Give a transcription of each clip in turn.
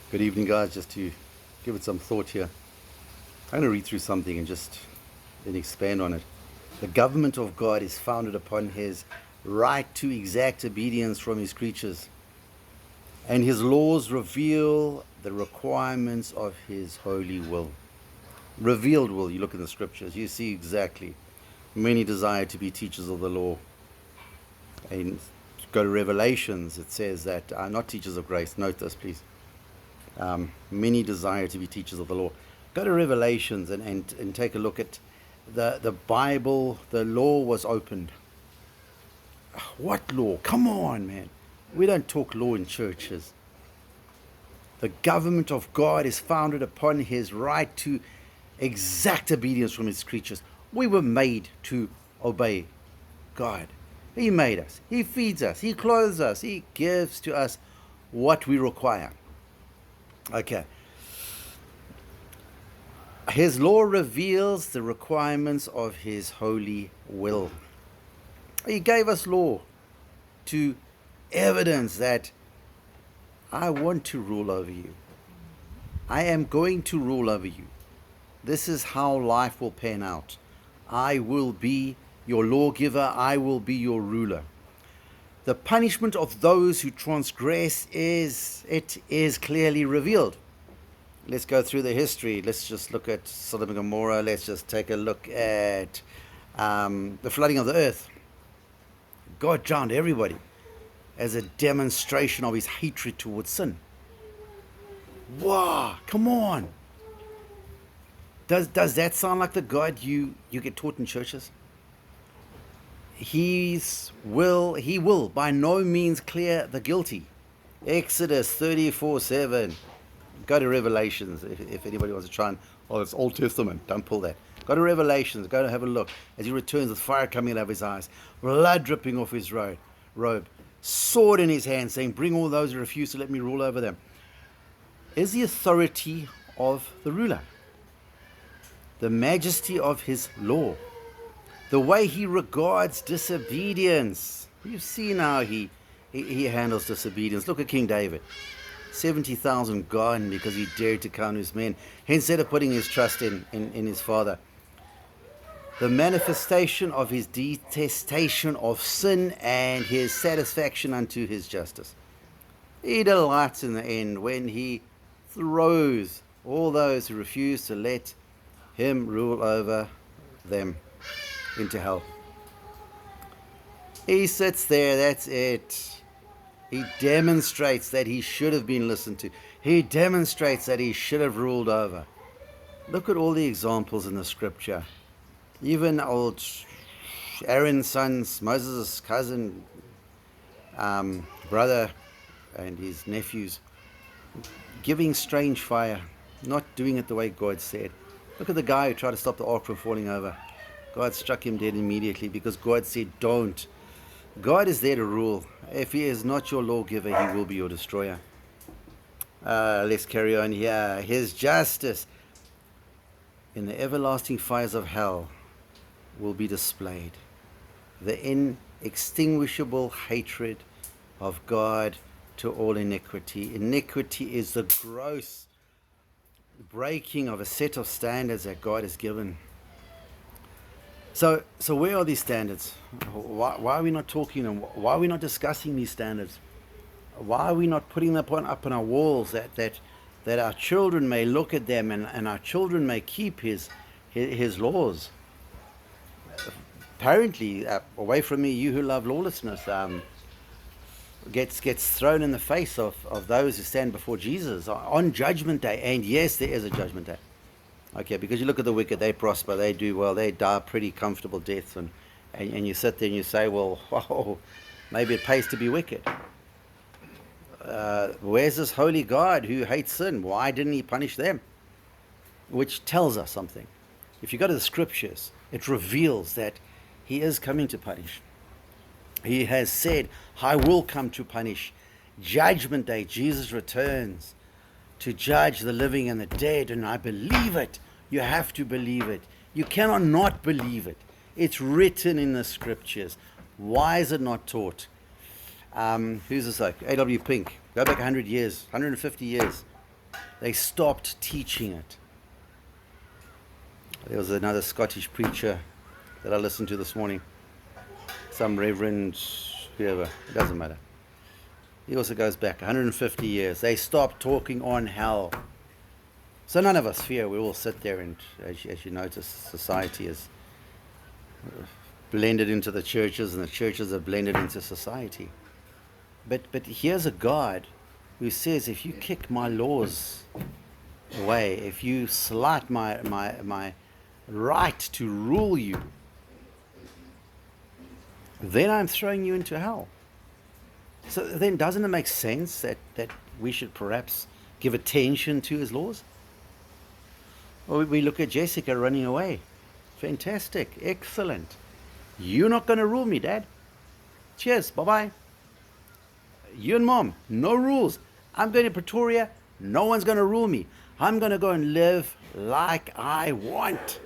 Good evening, guys. Just to give it some thought here, I'm going to read through something and just then expand on it. The government of God is founded upon his right to exact obedience from his creatures, and his laws reveal the requirements of his holy will. Revealed will, you look in the scriptures, you see exactly. Many desire to be teachers of the law. And go to Revelations, it says that, not teachers of grace, note this please. Many desire to be teachers of the law. Go to Revelations and take a look at the Bible. The law was opened. What law? Come on, man. We don't talk law in churches. The government of God is founded upon his right to exact obedience from his creatures. We were made to obey God. He made us. He feeds us. He clothes us. He gives to us what we require. Okay. His law reveals the requirements of his holy will. He gave us law to evidence that I want to rule over you. I am going to rule over you. This is how life will pan out. I will be your lawgiver. I will be your ruler. The punishment of those who transgress is clearly revealed. Let's go through the history. Let's just look at Sodom and Gomorrah. Let's just take a look at the flooding of the earth. God drowned everybody as a demonstration of his hatred towards sin. Wow, come on. Does that sound like the God you get taught in churches? He will by no means clear the guilty. Exodus 34:7. Go to Revelations if anybody wants to try and, it's Old Testament, don't pull that. Go to Revelations, go to have a look as he returns with fire coming out of his eyes, blood dripping off his robe, sword in his hand, saying, bring all those who refuse to let me rule over them. Is the authority of the ruler, the majesty of his law, the way he regards disobedience. You've seen how he handles disobedience. Look at King David. 70,000 gone because he dared to count his men, instead of putting his trust in his father. The manifestation of his detestation of sin and his satisfaction unto his justice. He delights in the end when he throws all those who refuse to let him rule over them into hell. He sits there, that's it. He demonstrates that he should have been listened to. He demonstrates that he should have ruled over. Look at all the examples in the scripture. Even old Aaron's sons, Moses' cousin, brother, and his nephews, giving strange fire, not doing it the way God said. Look at the guy who tried to stop the ark from falling over. God struck him dead immediately because God said, don't. God is there to rule. If he is not your lawgiver, he will be your destroyer. Let's carry on here. His justice in the everlasting fires of hell will be displayed. The inextinguishable hatred of God to all iniquity. Iniquity is the gross breaking of a set of standards that God has given. So where are these standards? Why are we not talking and why are we not discussing these standards? Why are we not putting them up on our walls that our children may look at them and our children may keep his laws? Apparently, away from me, you who love lawlessness, gets thrown in the face of those who stand before Jesus on Judgment Day. And yes, there is a Judgment Day. Okay, because you look at the wicked, they prosper, they do well, they die pretty comfortable deaths, and you sit there and you say, well, oh, maybe it pays to be wicked. Where's this holy God who hates sin? Why didn't he punish them? Which tells us something. If you go to the scriptures, it reveals that he is coming to punish. He has said, I will come to punish. Judgment Day, Jesus returns to judge the living and the dead, and I believe it. You have to believe it. You cannot not believe it. It's written in the scriptures. Why is it not taught? Who's this like? A.W. Pink. Go back 100 years, 150 years. They stopped teaching it. There was another Scottish preacher that I listened to this morning. Some reverend, whoever, it doesn't matter. He also goes back 150 years. They stopped talking on hell. So none of us fear. We all sit there, and as you notice, society is blended into the churches, and the churches are blended into society. But here's a God who says, if you kick my laws away, if you slight my right to rule you, then I'm throwing you into hell. So then doesn't it make sense that we should perhaps give attention to his laws? Well, we look at Jessica running away. Fantastic, excellent. You're not going to rule me, Dad. Cheers, bye-bye. You and Mom, no rules. I'm going to Pretoria. No one's going to rule me. I'm going to go and live like I want.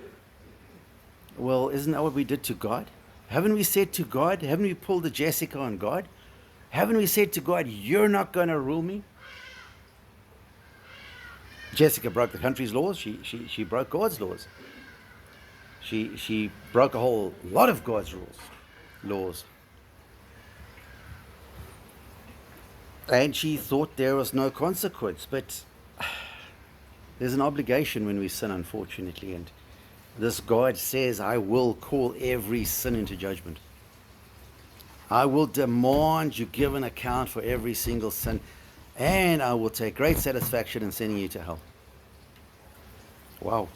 Well, isn't that what we did to God? Haven't we said to God, haven't we pulled the Jessica on God? Haven't we said to God, you're not going to rule me? Jessica broke the country's laws. She broke God's laws. She broke a whole lot of God's laws. And she thought there was no consequence. But there's an obligation when we sin, unfortunately. And this God says, I will call every sin into judgment. I will demand you give an account for every single sin. And I will take great satisfaction in sending you to hell. Wow.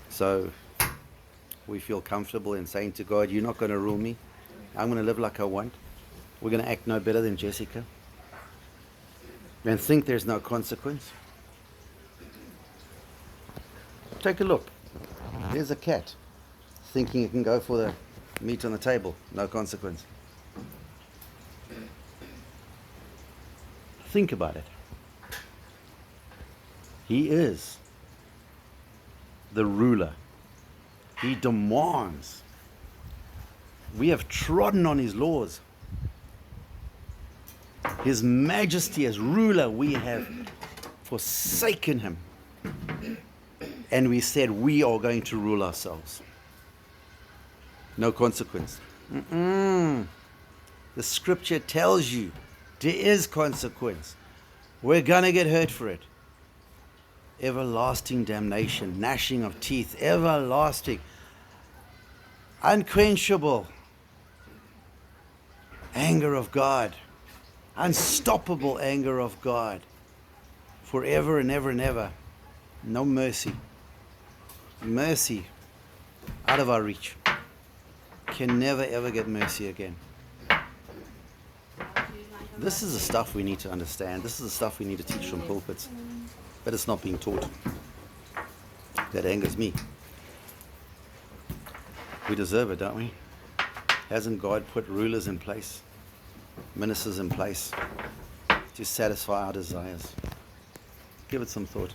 So we feel comfortable in saying to God, you're not going to rule me. I'm going to live like I want. We're going to act no better than Jessica. And think there's no consequence. Take a look. There's a cat thinking it can go for the meat on the table. No consequence. Think about it. He is the ruler. He demands. We have trodden on his laws. His majesty as ruler, we have forsaken him. And we said we are going to rule ourselves. No consequence. The scripture tells you there is consequence. We're going to get hurt for it. Everlasting damnation, gnashing of teeth, everlasting, unquenchable anger of God, unstoppable anger of God, forever and ever and ever. No mercy. Mercy out of our reach. Can never ever get mercy again. This is the stuff we need to understand. This is the stuff we need to teach from pulpits. But it's not being taught. That angers me. We deserve it, don't we? Hasn't God put rulers in place, ministers in place to satisfy our desires? Give it some thought.